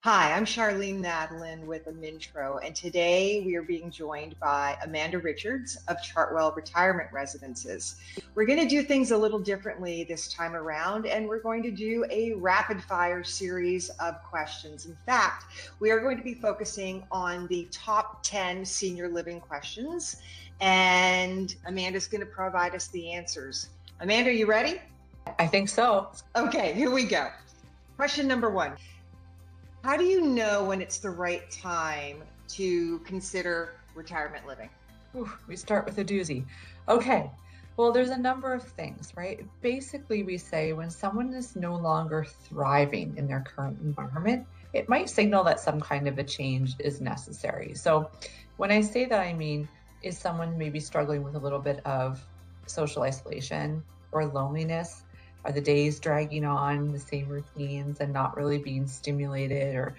Hi, I'm Charlene Nadalin with Amintro, and today we are being joined by Amanda Richards of Chartwell Retirement Residences. We're going to do things a little differently this time around, and we're going to do a rapid fire series of questions. In fact, we are going to be focusing on the top 10 senior living questions, and Amanda's going to provide us the answers. Amanda, are you ready? I think so. Okay, here we go. Question number one. How do you know when it's the right time to consider retirement living? We start with a doozy. Okay, well, there's a number of things, right? Basically, we say when someone is no longer thriving in their current environment, it might signal that some kind of a change is necessary. So when I say that, I mean, is someone maybe struggling with a little bit of social isolation or loneliness? Are the days dragging on, the same routines, and not really being stimulated or,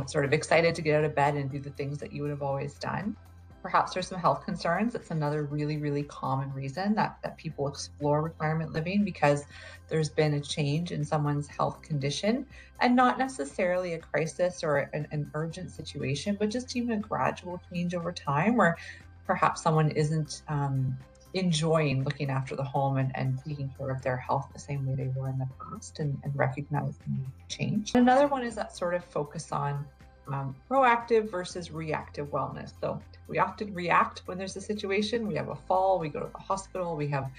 sort of excited to get out of bed and do the things that you would have always done? Perhaps there's some health concerns. It's another really, really common reason that people explore retirement living, because there's been a change in someone's health condition, and not necessarily a crisis or an urgent situation, but just even a gradual change over time where perhaps someone isn't enjoying looking after the home and taking care of their health the same way they were in the past, and recognizing change. Another one is that sort of focus on proactive versus reactive wellness. So we often react when there's a situation. We have a fall, we go to the hospital, we have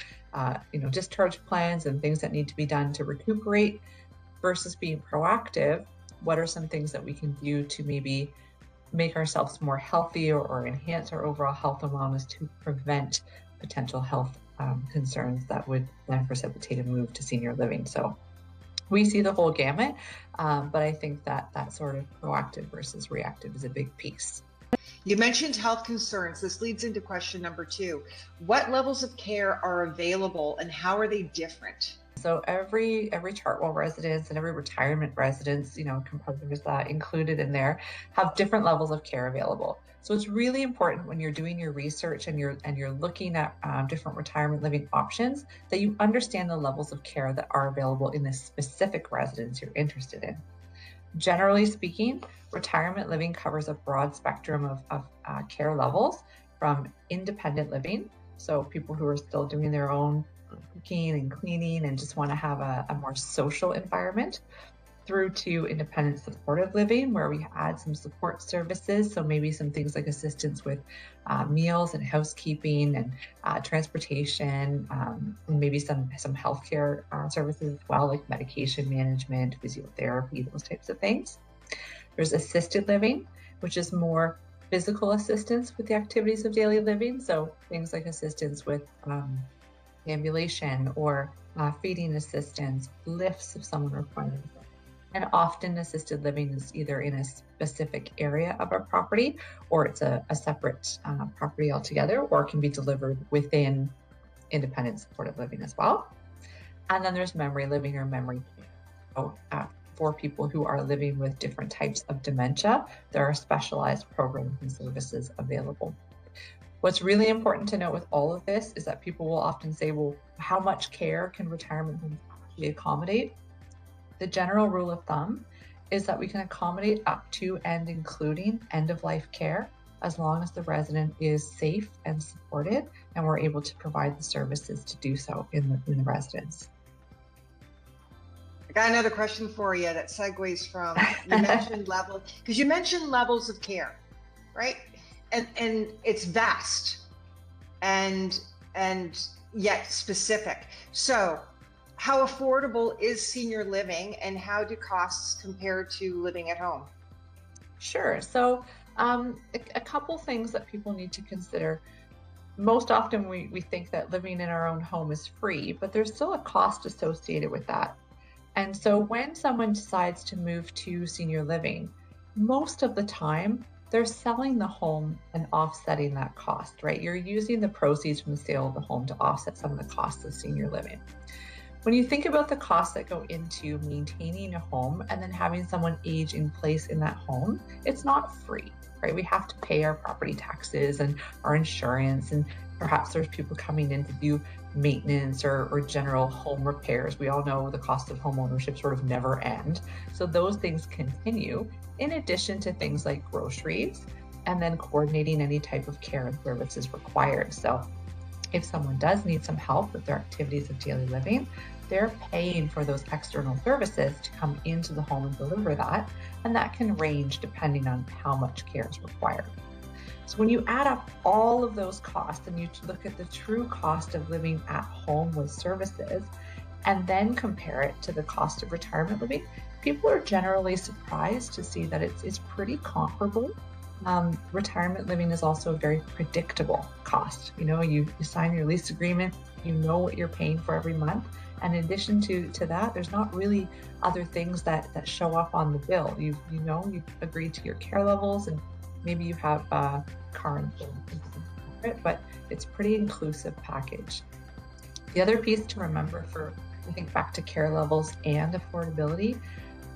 discharge plans and things that need to be done to recuperate, versus being proactive. What are some things that we can do to maybe make ourselves more healthy or enhance our overall health and wellness to prevent potential health concerns that would then precipitate a move to senior living? So we see the whole gamut, but I think that sort of proactive versus reactive is a big piece. You mentioned health concerns. This leads into question number two. What levels of care are available and how are they different? So every Chartwell residence and every retirement residence, competitors included in there, have different levels of care available. So it's really important when you're doing your research and you're looking at different retirement living options, that you understand the levels of care that are available in the specific residence you're interested in. Generally speaking, retirement living covers a broad spectrum of care levels, from independent living, so people who are still doing their own cooking and cleaning and just want to have a more social environment, through to independent supportive living, where we add some support services. So maybe some things like assistance with meals and housekeeping and transportation, and maybe some healthcare services as well, like medication management, physiotherapy, those types of things. There's assisted living, which is more physical assistance with the activities of daily living. So things like assistance with ambulation or feeding assistance, lifts if someone requires it. And often assisted living is either in a specific area of a property, or it's a separate property altogether, or it can be delivered within independent supportive living as well. And then there's memory living or memory care. So for people who are living with different types of dementia, there are specialized programs and services available. What's really important to note with all of this is that people will often say, well, how much care can retirement homes actually accommodate? The general rule of thumb is that we can accommodate up to and including end-of-life care, as long as the resident is safe and supported, and we're able to provide the services to do so in the residence. I got another question for you that segues from, you mentioned you mentioned levels of care, right? And it's vast and yet specific. So how affordable is senior living, and how do costs compare to living at home? Sure. So a couple things that people need to consider. Most often we think that living in our own home is free, but there's still a cost associated with that. And so when someone decides to move to senior living, most of the time they're selling the home and offsetting that cost, right? You're using the proceeds from the sale of the home to offset some of the costs of senior living. When you think about the costs that go into maintaining a home and then having someone age in place in that home, it's not free, right? We have to pay our property taxes and our insurance, and perhaps there's people coming in to do maintenance or general home repairs. We all know the cost of home ownership sort of never end. So those things continue in addition to things like groceries and then coordinating any type of care and services required. So if someone does need some help with their activities of daily living, they're paying for those external services to come into the home and deliver that. And that can range depending on how much care is required. So when you add up all of those costs and you look at the true cost of living at home with services, and then compare it to the cost of retirement living, people are generally surprised to see that it's pretty comparable. Retirement living is also a very predictable cost. You sign your lease agreement, you know what you're paying for every month. And in addition to that, there's not really other things that show up on the bill. You've agreed to your care levels, and maybe you have car insurance, but it's pretty inclusive package. The other piece to remember I think back to care levels and affordability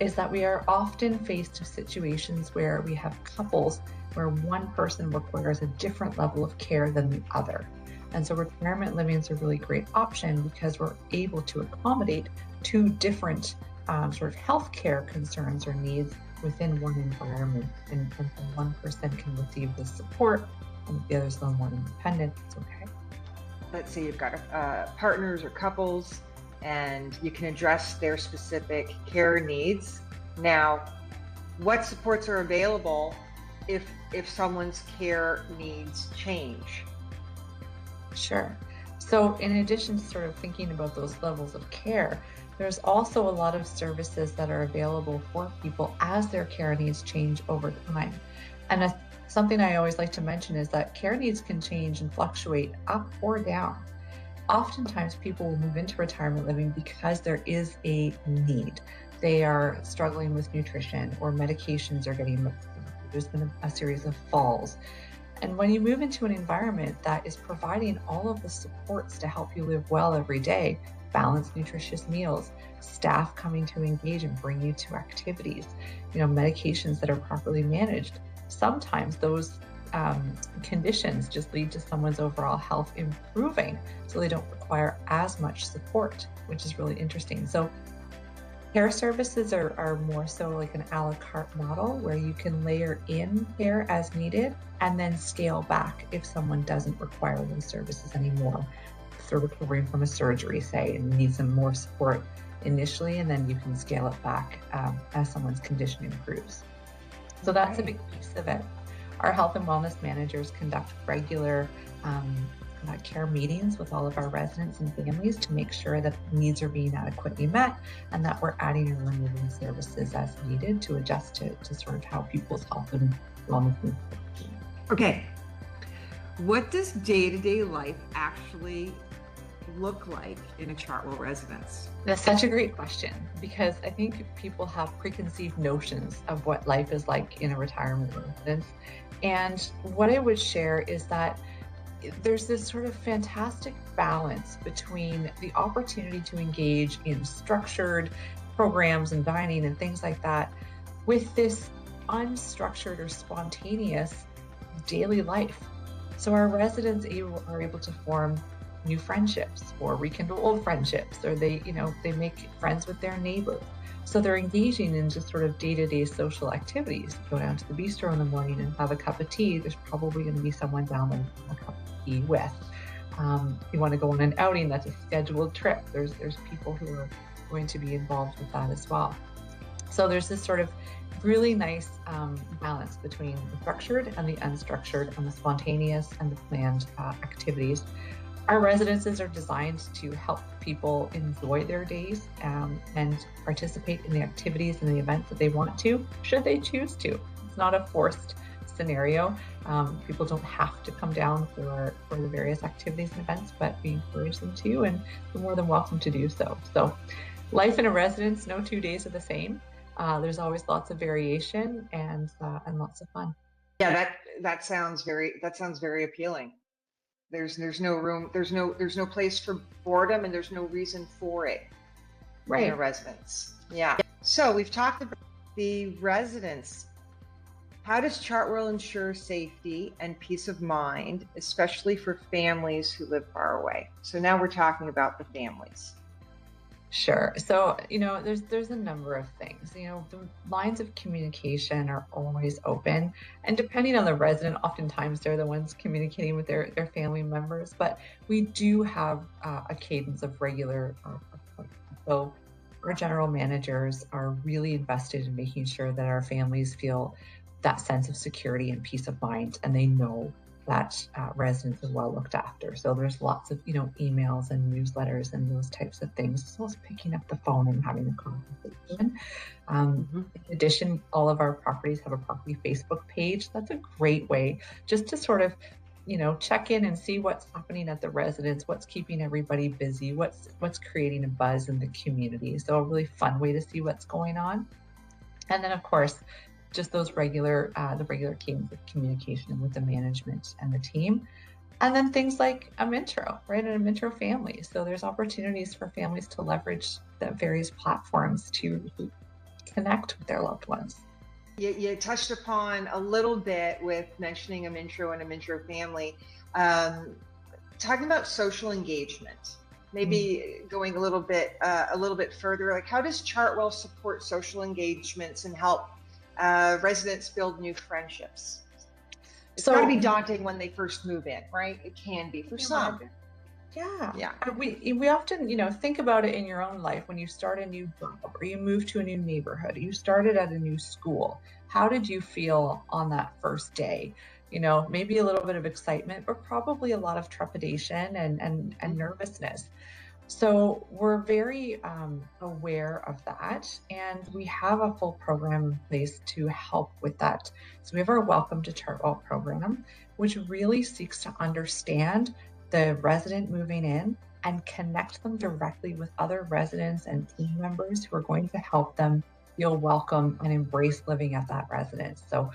is that we are often faced with situations where we have couples where one person requires a different level of care than the other. And so retirement living is a really great option because we're able to accommodate two different sort of healthcare concerns or needs within one environment. And one person can receive the support and the other's a little more independent. It's okay. Let's say you've got partners or couples, and you can address their specific care needs. Now, what supports are available if someone's care needs change? Sure. So in addition to sort of thinking about those levels of care, there's also a lot of services that are available for people as their care needs change over time. And something I always like to mention is that care needs can change and fluctuate up or down. Oftentimes people will move into retirement living because there is a need. They are struggling with nutrition or medications are getting mixed. There's been a series of falls. And when you move into an environment that is providing all of the supports to help you live well every day, balanced, nutritious meals, staff coming to engage and bring you to activities, medications that are properly managed, sometimes those conditions just lead to someone's overall health improving, so they don't require as much support, which is really interesting. So care services are more so like an a la carte model where you can layer in care as needed and then scale back if someone doesn't require those services anymore. If they're recovering from a surgery, say, and need some more support initially, and then you can scale it back as someone's condition improves. So that's a big piece of it. Our health and wellness managers conduct regular care meetings with all of our residents and families to make sure that needs are being adequately met and that we're adding and removing services as needed to adjust to sort of how people's health and wellness needs. Okay. What does day-to-day life actually look like in a Chartwell residence? That's such a great question because I think people have preconceived notions of what life is like in a retirement residence. And what I would share is that there's this sort of fantastic balance between the opportunity to engage in structured programs and dining and things like that with this unstructured or spontaneous daily life. So our residents are able to form new friendships or rekindle old friendships, or they make friends with their neighbors. So they're engaging in just sort of day-to-day social activities. Go down to the bistro in the morning and have a cup of tea. There's probably going to be someone down there a cup of tea with. You want to go on an outing, that's a scheduled trip. There's people who are going to be involved with that as well. So there's this sort of really nice balance between the structured and the unstructured and the spontaneous and the planned activities. Our residences are designed to help people enjoy their days and participate in the activities and the events that they want to, should they choose to. It's not a forced scenario. People don't have to come down for the various activities and events, but we encourage them to, and they're more than welcome to do so. So life in a residence, no 2 days are the same. There's always lots of variation and lots of fun. Yeah, that sounds very appealing. There's no room, there's no place for boredom, and there's no reason for it in a residence. Yeah. So we've talked about the residents. How does Chartwell ensure safety and peace of mind, especially for families who live far away? So now we're talking about the families. Sure. So, there's a number of things. The lines of communication are always open, and depending on the resident, oftentimes they're the ones communicating with their family members. But we do have a cadence of regular appointments. So, our general managers are really invested in making sure that our families feel that sense of security and peace of mind, and they know that residents are well looked after. So there's lots of, emails and newsletters and those types of things, as well as picking up the phone and having a conversation. In addition, all of our properties have a property Facebook page. That's a great way just to sort of, check in and see what's happening at the residence, what's keeping everybody busy, what's creating a buzz in the community. So a really fun way to see what's going on. And then, of course, just those the regular cadence of communication with the management and the team. And then things like Amintro, right? An Amintro family. So there's opportunities for families to leverage the various platforms to connect with their loved ones. You touched upon a little bit with mentioning Amintro and Amintro family. Talking about social engagement, maybe going a little bit further, like how does Chartwell support social engagements and help residents build new friendships? It's got to be daunting when they first move in, right? It can be for some. Yeah. We often, think about it in your own life when you start a new job or you move to a new neighborhood, you started at a new school. How did you feel on that first day? Maybe a little bit of excitement, but probably a lot of trepidation and nervousness. So we're very aware of that, and we have a full program in place to help with that. So we have our Welcome to Chartwell program, which really seeks to understand the resident moving in and connect them directly with other residents and team members who are going to help them feel welcome and embrace living at that residence. So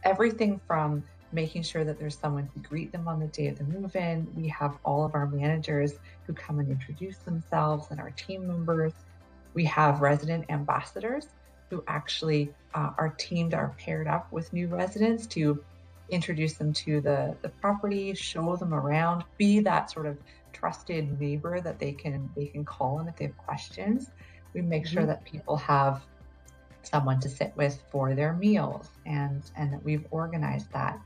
everything from making sure that there's someone to greet them on the day of the move-in. We have all of our managers who come and introduce themselves and our team members. We have resident ambassadors who actually are paired up with new residents to introduce them to the property, show them around, be that sort of trusted neighbor that they can call on if they have questions. We make sure that people have someone to sit with for their meals, and that we've organized that.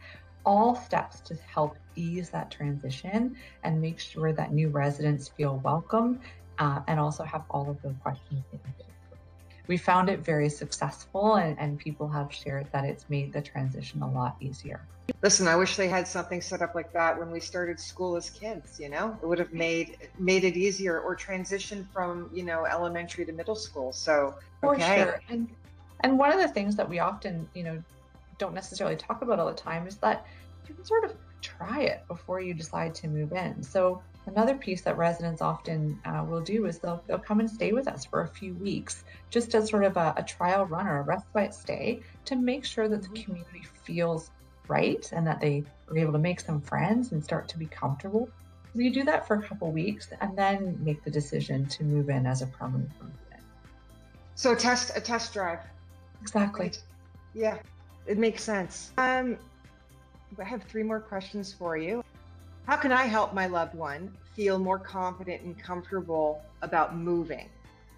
All steps to help ease that transition and make sure that new residents feel welcome and also have all of the questions they can. We found it very successful, and people have shared that it's made the transition a lot easier. Listen, I wish they had something set up like that when we started school as kids, it would have made it easier, or transition from, elementary to middle school. So, for sure. And one of the things that we often, don't necessarily talk about all the time is that you can sort of try it before you decide to move in. So another piece that residents often will do is they'll come and stay with us for a few weeks, just as sort of a trial run or a respite stay, to make sure that the community feels right and that they are able to make some friends and start to be comfortable. So you do that for a couple weeks and then make the decision to move in as a permanent resident. So a test drive. Exactly. Right. Yeah, it makes sense. I have 3 more questions for you. How can I help my loved one feel more confident and comfortable about moving?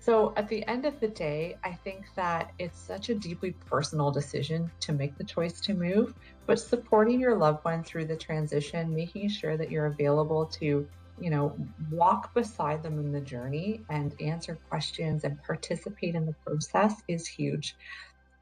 So at the end of the day, I think that it's such a deeply personal decision to make the choice to move, but supporting your loved one through the transition, making sure that you're available to, walk beside them in the journey and answer questions and participate in the process is huge.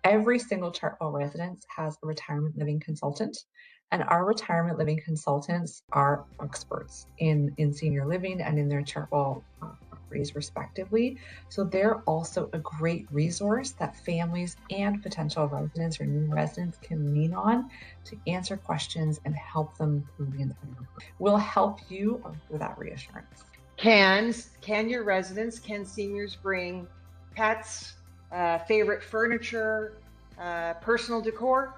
Every single Chartwell residence has a retirement living consultant, and our retirement living consultants are experts in senior living and in their Chartwell properties respectively. So they're also a great resource that families and potential residents or new residents can lean on to answer questions and help them through the entire process. We'll help you with that reassurance. Can seniors bring pets, favorite furniture, personal decor?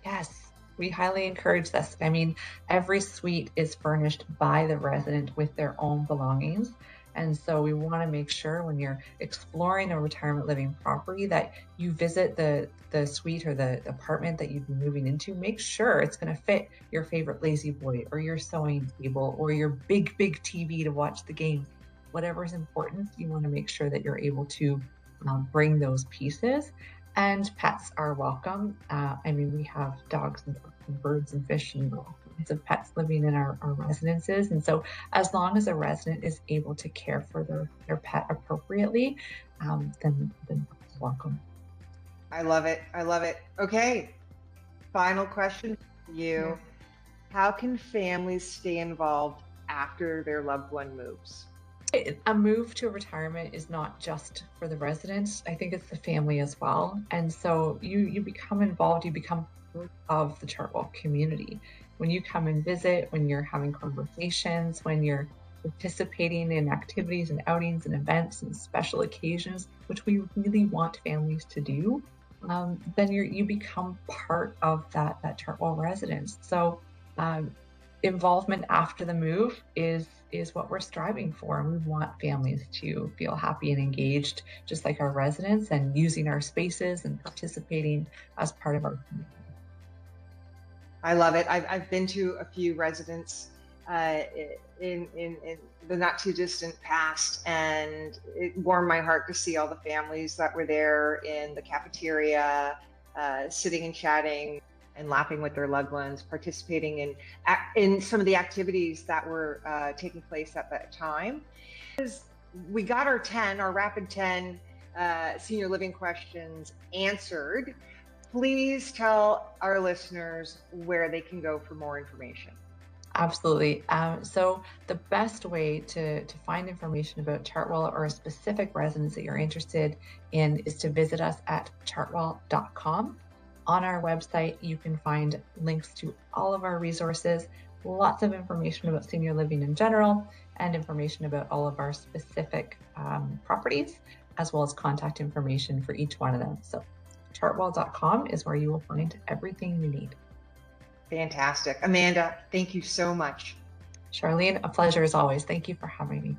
Yes, we highly encourage this. I mean, every suite is furnished by the resident with their own belongings. And so we want to make sure when you're exploring a retirement living property that you visit the suite or the apartment that you'd be moving into. Make sure it's going to fit your favorite lazy boy or your sewing table or your big TV to watch the game. Whatever is important, you want to make sure that you're able to bring those pieces. And pets are welcome. I mean, we have dogs and birds and fish and all kinds of pets living in our residences. And so as long as a resident is able to care for their pet appropriately, then it's welcome. I love it. I love it. Okay. Final question for you. Yeah. How can families stay involved after their loved one moves? A move to retirement is not just for the residents. I think it's the family as well. And so you become involved, you become part of the Chartwell community. When you come and visit, when you're having conversations, when you're participating in activities and outings and events and special occasions, which we really want families to do, then you become part of that Chartwell residence. So involvement after the move is what we're striving for. And we want families to feel happy and engaged, just like our residents, and using our spaces and participating as part of our community. I love it. I've been to a few residents in the not too distant past, and it warmed my heart to see all the families that were there in the cafeteria, sitting and chatting and laughing with their loved ones, participating in some of the activities that were taking place at that time. We got our rapid 10 senior living questions answered. Please tell our listeners where they can go for more information. Absolutely. So the best way to find information about Chartwell or a specific residence that you're interested in is to visit us at chartwell.com. On our website, you can find links to all of our resources, lots of information about senior living in general, and information about all of our specific properties, as well as contact information for each one of them. So chartwell.com is where you will find everything you need. Fantastic. Amanda, thank you so much. Charlene, a pleasure as always. Thank you for having me.